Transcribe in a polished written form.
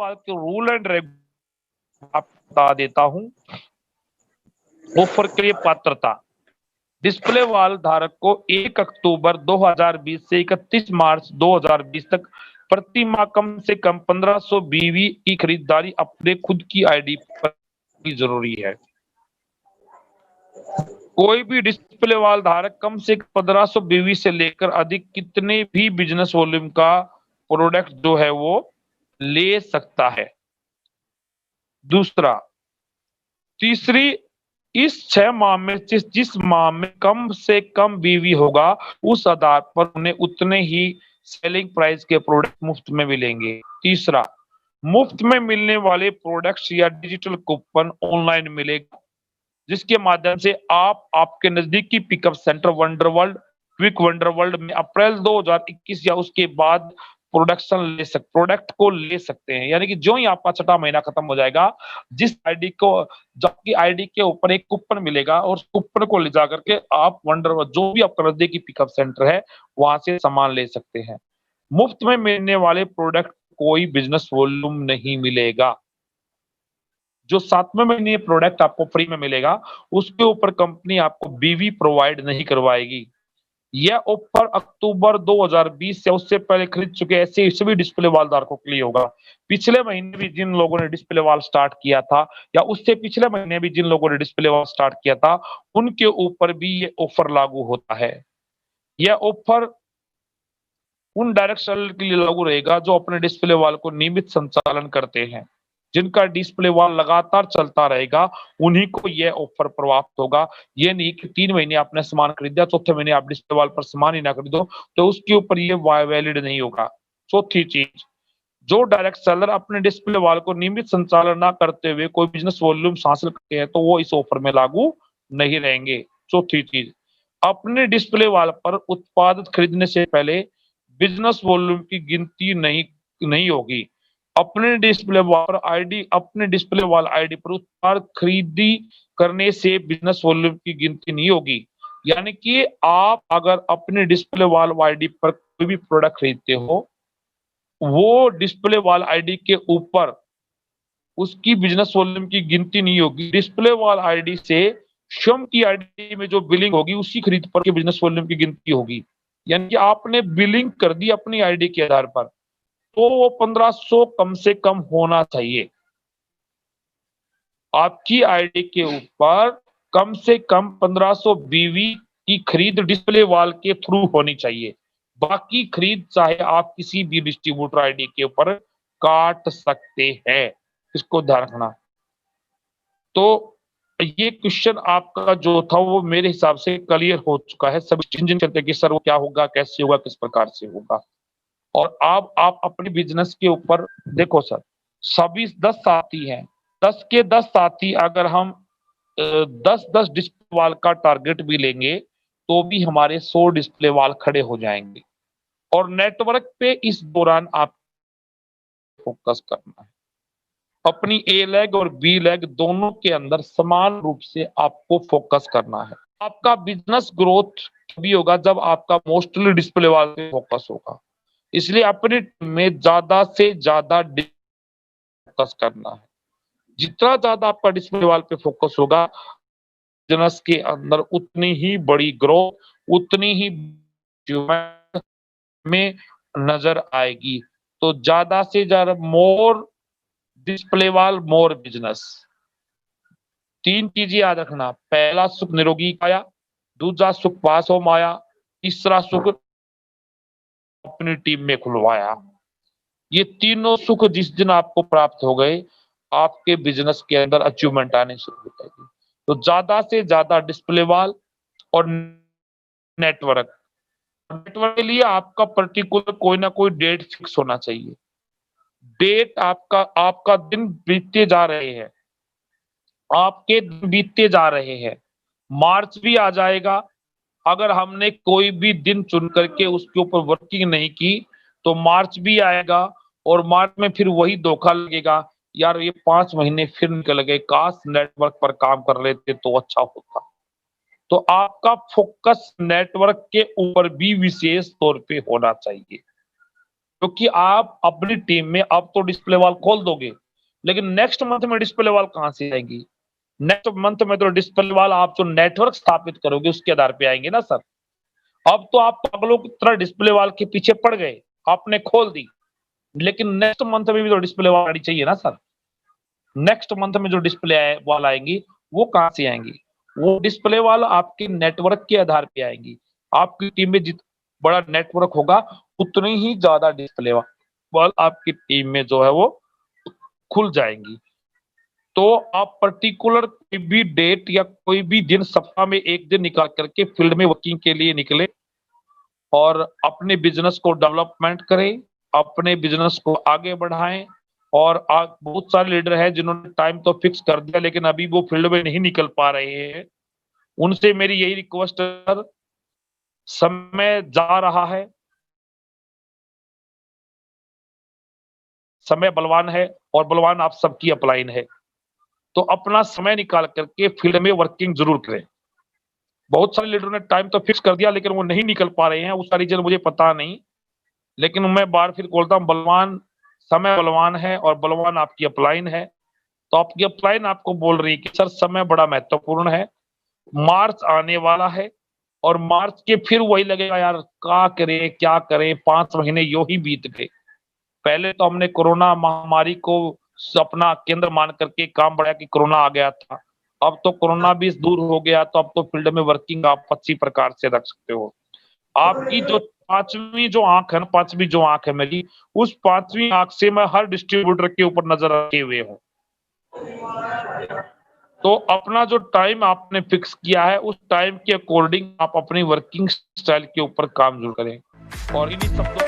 वाल के rule and regulation आपको बता देता हूं। ऑफर के लिए पात्रता, डिस्प्ले वाल धारक को 1 अक्टूबर 2020 से 31 मार्च 2020 तक प्रति माह कम से कम 1500 बीवी की खरीदारी अपने खुद की आईडी पर जरूरी है। कोई भी डिस्प्ले वाल धारक कम से कम 1500 बीवी से लेकर अधिक कितने भी बिजनेस वॉल्यूम का प्रोडक्ट जो है वो ले सकता है। दूसरा, तीसरी, इस 6 माह में जिस माह में कम से कम बीवी होगा उस आधार पर उन्हें उतने ही सेलिंग प्राइस के प्रोडक्ट मुफ्त में मिलेंगे। तीसरा, मुफ्त में मिलने वाले प्रोडक्ट्स या डिजिटल कूपन ऑनलाइन मिलेगा, जिसके माध्यम से आप आपके नजदीकी पिकअप सेंटर वंडरवर्ल्ड, क्विक वंडरवर्ल्ड में अप्रैल 2021 या उसके बाद प्रोडक्ट को ले सकते हैं। यानी कि जो ही आपका छठा महीना खत्म हो जाएगा, जिस आईडी को, जबकि आईडी के ऊपर एक कूपन मिलेगा और उस कूपन को ले जाकर के आप वंडरवर्ल्ड जो भी आपका नजदीकी पिकअप सेंटर है वहां से सामान ले सकते हैं। मुफ्त में मिलने वाले प्रोडक्ट कोई बिजनेस वॉल्यूम नहीं मिलेगा। जो 7वें महीने प्रोडक्ट आपको फ्री में मिलेगा उसके ऊपर कंपनी आपको बीवी प्रोवाइड नहीं करवाएगी। यह ऑफर अक्टूबर 2020 से उससे पहले खरीद चुके ऐसे सभी डिस्प्ले वाल धारकों के लिए होगा। पिछले महीने भी जिन लोगों ने डिस्प्ले वाल स्टार्ट किया था या उससे पिछले महीने भी जिन लोगों ने डिस्प्ले वाल स्टार्ट किया था उनके ऊपर भी ये ऑफर लागू होता है। यह ऑफर उन डायरेक्ट सेलर के लिए लागू रहेगा जो अपने डिस्प्ले वाल को नियमित संचालन करते हैं। जिनका डिस्प्ले वाल लगातार चलता रहेगा उन्हीं को यह ऑफर प्राप्त होगा। ये नहीं कि 3 महीने आपने सामान खरीदा, चौथे महीने आप डिस्प्ले वाल पर सामान ही ना खरीदो तो उसके ऊपर ये वैलिड नहीं होगा। चौथी चीज, जो डायरेक्ट सेलर अपने डिस्प्ले वाल को नियमित संचालन ना करते हुए कोई बिजनेस वॉल्यूम हासिल करते हैं तो वो इस ऑफर में लागू नहीं रहेंगे। चौथी चीज, अपने डिस्प्ले वाल पर उत्पाद खरीदने से पहले बिजनेस वॉल्यूम की गिनती नहीं होगी। अपने डिस्प्ले वाल आईडी पर उत्पाद खरीदी करने से बिजनेस वॉल्यूम की गिनती नहीं होगी। यानी कि आप अगर अपने डिस्प्ले वाल आईडी पर कोई भी प्रोडक्ट खरीदते हो, वो डिस्प्ले वाल आईडी के ऊपर उसकी बिजनेस वॉल्यूम की गिनती नहीं होगी। डिस्प्ले वाल आईडी से स्वयं की आईडी में जो बिलिंग होगी उसी खरीद पर के बिजनेस वॉल्यूम की गिनती होगी। यानी कि आपने बिलिंग कर दी अपनी आईडी के आधार पर तो वो 1500 कम से कम होना चाहिए। आपकी आईडी के ऊपर कम से कम 1500 बीवी की खरीद डिस्प्ले वाल के थ्रू होनी चाहिए। बाकी खरीद चाहे आप किसी भी डिस्ट्रीब्यूटर आईडी के ऊपर काट सकते हैं, इसको ध्यान रखना। तो ये क्वेश्चन आपका जो था वो मेरे हिसाब से क्लियर हो चुका है। सब टेंशन करते कि सर वो क्या होगा, कैसे होगा, किस प्रकार से होगा। और आप अपने बिजनेस के ऊपर देखो सर, सभी 10 साथी हैं, 10 के 10 साथी अगर हम 10-10 डिस्प्ले वाल का टारगेट भी लेंगे तो भी हमारे 100 डिस्प्ले वाल खड़े हो जाएंगे। और नेटवर्क पे इस दौरान आप फोकस करना है। अपनी ए लेग और बी लेग दोनों के अंदर समान रूप से आपको फोकस करना है। आपका बिजनेस ग्रोथ भी होगा जब आपका मोस्टली डिस्प्ले वाल पे फोकस होगा। इसलिए अपने में ज्यादा से ज्यादा फोकस करना है। जितना ज्यादा आपका डिस्प्ले वाल पे फोकस होगा बिजनेस के अंदर उतनी ही बड़ी ग्रोथ, उतनी ही में नजर आएगी। तो ज्यादा से ज्यादा मोर डिस्प्ले वाल मोर बिजनेस। 3 चीजें याद रखना, पहला सुख निरोगी काया, दूसरा सुख पास हो माया, तीसरा सुख अपनी टीम में खुलवाया। ये तीनों सुख जिस दिन आपको प्राप्त हो गए आपके बिजनेस के अंदर अचीवमेंट आने शुरू हो जाएगी। तो ज्यादा से ज्यादा डिस्प्ले वाल और नेटवर्क के लिए आपका पर्टिकुलर कोई ना कोई डेट फिक्स होना चाहिए। डेट आपका दिन बीतते जा रहे हैं, आपके दिन बीतते जा रहे हैं, मार्च भी आ जाएगा। अगर हमने कोई भी दिन चुन करके उसके ऊपर वर्किंग नहीं की तो मार्च भी आएगा और मार्च में फिर वही धोखा लगेगा, यार ये 5 महीने फिर निकल गए, काश नेटवर्क पर काम कर लेते तो अच्छा होता। तो आपका फोकस नेटवर्क के ऊपर भी विशेष तौर पे होना चाहिए। क्योंकि आप अपनी टीम में अब तो डिस्प्ले वॉल खोल दोगे, लेकिन नेक्स्ट मंथ में डिस्प्ले वॉल कहां से आएंगी? नेक्स्ट मंथ में तो डिस्प्ले वॉल आप जो नेटवर्क स्थापित करोगे उसके आधार पे आएंगे ना सर। अब तो आप पागलों की तरह डिस्प्ले वॉल के पीछे पड़ गए, आपने खोल दी, लेकिन नेक्स्ट मंथ में भी तो डिस्प्ले वॉल आनी चाहिए ना सर। नेक्स्ट मंथ में जो डिस्प्ले वॉल आएंगी वो कहां से आएंगी? वो डिस्प्ले वॉल आपके नेटवर्क के आधार पे आएंगी। आपकी टीम में जित बड़ा नेटवर्क होगा उतनी ही ज्यादा डिस्प्ले वॉल आपकी टीम में जो है वो खुल जाएंगी। तो आप पर्टिकुलर कोई भी डेट या कोई भी दिन सप्ताह में एक दिन निकाल करके फील्ड में वर्किंग के लिए निकले और अपने बिजनेस को डेवलपमेंट करें, अपने बिजनेस को आगे बढ़ाएं। और बहुत सारे लीडर हैं जिन्होंने टाइम तो फिक्स कर दिया लेकिन अभी वो फील्ड में नहीं निकल पा रहे हैं। उनसे मेरी यही रिक्वेस्ट है, समय जा रहा है, समय बलवान है और बलवान आप सबकी अपलाइन है, तो अपना समय निकाल करके फील्ड में वर्किंग जरूर करें। बहुत सारे लीडरों ने टाइम तो फिक्स कर दिया लेकिन वो नहीं निकल पा रहे हैं, उसका रीजन मुझे पता नहीं, लेकिन मैं बार फिर बोलता हूँ, बलवान समय बलवान है और बलवान आपकी अपलाइन है। तो आपकी अपलाइन आपको बोल रही है कि सर समय बड़ा महत्वपूर्ण है, मार्च आने वाला है और मार्च के फिर वही लगेगा यार क्या करें क्या करें, 5 महीने यूं ही बीत गए। पहले तो हमने कोरोना महामारी को अपना केंद्र मान करके काम बढ़ाया कि कोरोना आ गया था, अब तो कोरोना भी दूर हो गया, तो अब तो फील्ड में वर्किंग आप अच्छी प्रकार से रख सकते हो। आपकी जो पांचवी जो आंख है ना, पांचवी जो आंख है मेरी, उस पांचवी आंख से मैं हर डिस्ट्रीब्यूटर के ऊपर नजर रखे हुए हूँ। तो अपना जो टाइम आपने फिक्स किया है उस टाइम के अकॉर्डिंग आप अपनी वर्किंग स्टाइल के ऊपर काम जरूर करें। और इन्हीं सब